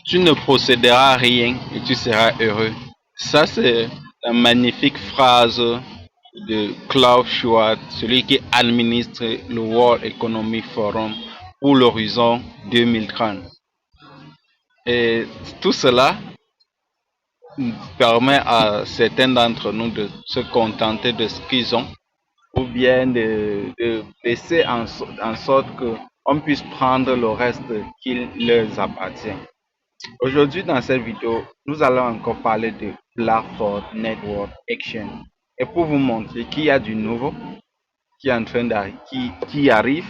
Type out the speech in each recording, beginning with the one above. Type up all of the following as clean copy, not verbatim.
Tu ne posséderas rien et tu seras heureux. Ça, c'est la magnifique phrase de Klaus Schwab, celui qui administre le World Economic Forum pour l'horizon 2030. Et tout cela permet à certains d'entre nous de se contenter de ce qu'ils ont ou bien de laisser en sorte qu'on puisse prendre le reste qui leur appartient. Aujourd'hui, dans cette vidéo, nous allons encore parler de Blackford Network Action. Et pour vous montrer qu'il y a du nouveau qui est en train d'arriver, qui arrive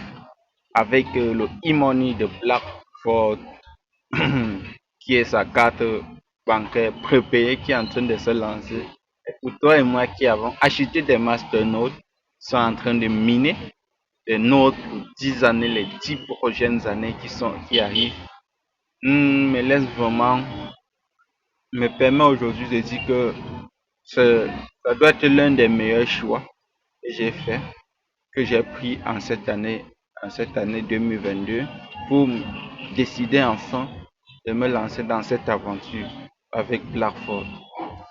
avec le e-money de Blackford, qui est sa carte bancaire prépayée qui est en train de se lancer. Et pour toi et moi qui avons acheté des masternodes, sont en train de miner des nodes pour 10 années, les 10 prochaines années qui arrivent, me laisse vraiment me permet aujourd'hui de dire que ça doit être l'un des meilleurs choix que j'ai fait, que j'ai pris en cette année 2022 pour décider enfin de me lancer dans cette aventure avec Blackford.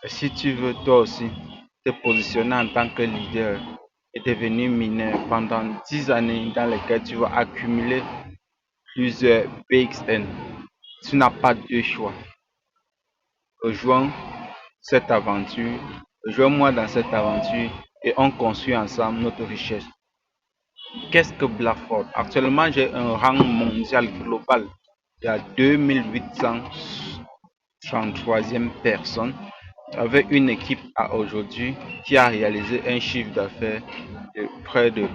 Et si tu veux toi aussi te positionner en tant que leader et devenir mineur pendant 10 années dans lesquelles tu vas accumuler plusieurs BXN, tu n'as pas de choix. Rejoins cette aventure, rejoins-moi dans cette aventure et on construit ensemble notre richesse. Qu'est-ce que Blackford? Actuellement, j'ai un rang mondial global. Il y a 2833e personne avec une équipe à aujourd'hui qui a réalisé un chiffre d'affaires de près de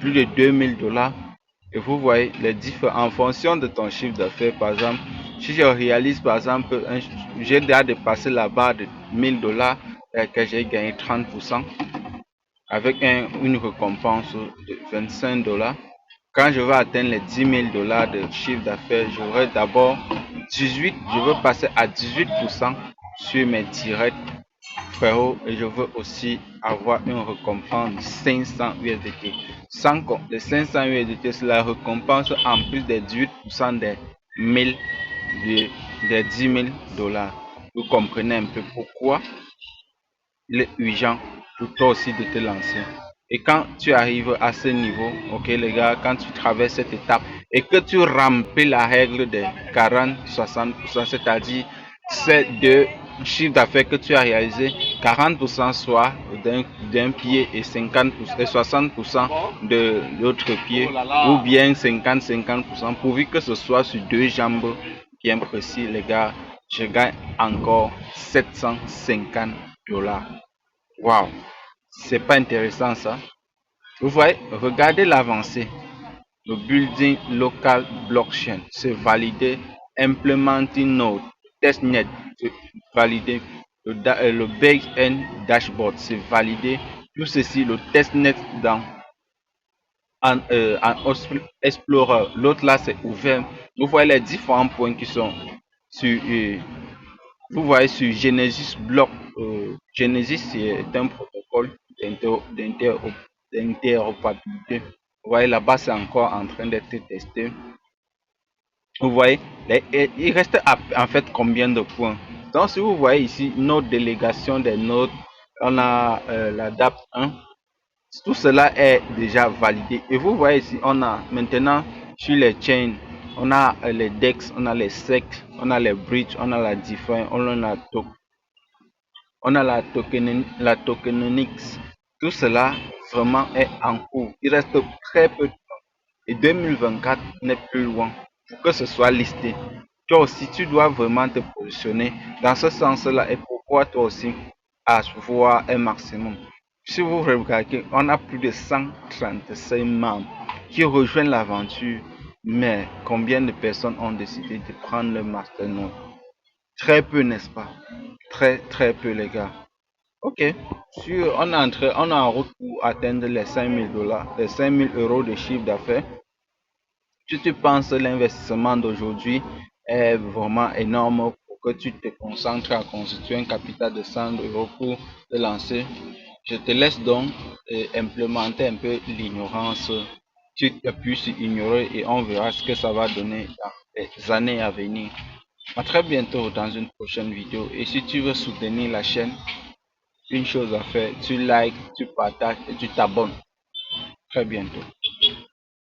plus de 2000 $. Et vous voyez les différents en fonction de ton chiffre d'affaires. Par exemple, si je réalise par exemple, j'ai déjà dépassé la barre de 1000 $ que j'ai gagné 30% avec une récompense de 25 $. Quand je vais atteindre les 10 000 $ de chiffre d'affaires, j'aurai d'abord 18, je veux passer à 18% sur mes directs, frérot, et je veux aussi avoir une récompense de 500 USDT. Sans compte, les 500 USDT, c'est la récompense en plus des 18% des 1000 des 10 000 $. Vous comprenez un peu pourquoi il est urgent pour toi aussi de te lancer. Et quand tu arrives à ce niveau, ok les gars, quand tu traverses cette étape et que tu remplis la règle des 40-60%, c'est-à-dire c'est de chiffre d'affaires que tu as réalisé, 40% soit d'un pied et 50% et 60% de l'autre pied, ou bien 50-50%, pourvu que ce soit sur deux jambes bien précis, les gars, je gagne encore 750 $. Waouh, c'est pas intéressant ça? Vous voyez, regardez l'avancée. Le building local blockchain, c'est validé. Implementing node, testnet, c'est validé. Le backend dashboard, c'est validé. Tout ceci, le testnet dans en Explorer. L'autre là, c'est ouvert. Vous voyez les différents points qui sont sur vous voyez sur Genesis Block. Genesis c'est un protocole d'interopérabilité. Vous voyez là-bas, c'est encore en train d'être testé. Vous voyez, il reste en fait combien de points? Donc, si vous voyez ici, notre délégation des nodes, on a la DAP 1. Tout cela est déjà validé. Et vous voyez ici, on a maintenant sur les chains, on a les DEX, on a les SEC, on a les bridges, on a la DeFi, on a la tokenomics. Tout cela vraiment est en cours. Il reste très peu de temps. Et 2024 n'est plus loin pour que ce soit listé. Toi aussi, tu dois vraiment te positionner dans ce sens-là et pourquoi toi aussi avoir un maximum. Si vous regardez, on a plus de 135 membres qui rejoignent l'aventure, mais combien de personnes ont décidé de prendre le masternode? Très peu, n'est-ce pas? Très très peu, les gars. Ok, on est en route pour atteindre les 5000 $, les 5000 € de chiffre d'affaires. Si tu penses que l'investissement d'aujourd'hui est vraiment énorme pour que tu te concentres à constituer un capital de 100 € pour te lancer, je te laisse donc implémenter un peu l'ignorance tu appuies sur ignorer et on verra ce que ça va donner dans les années à venir. À très bientôt dans une prochaine vidéo. Et si tu veux soutenir la chaîne, une chose à faire, tu likes, tu partages et tu t'abonnes. Très bientôt.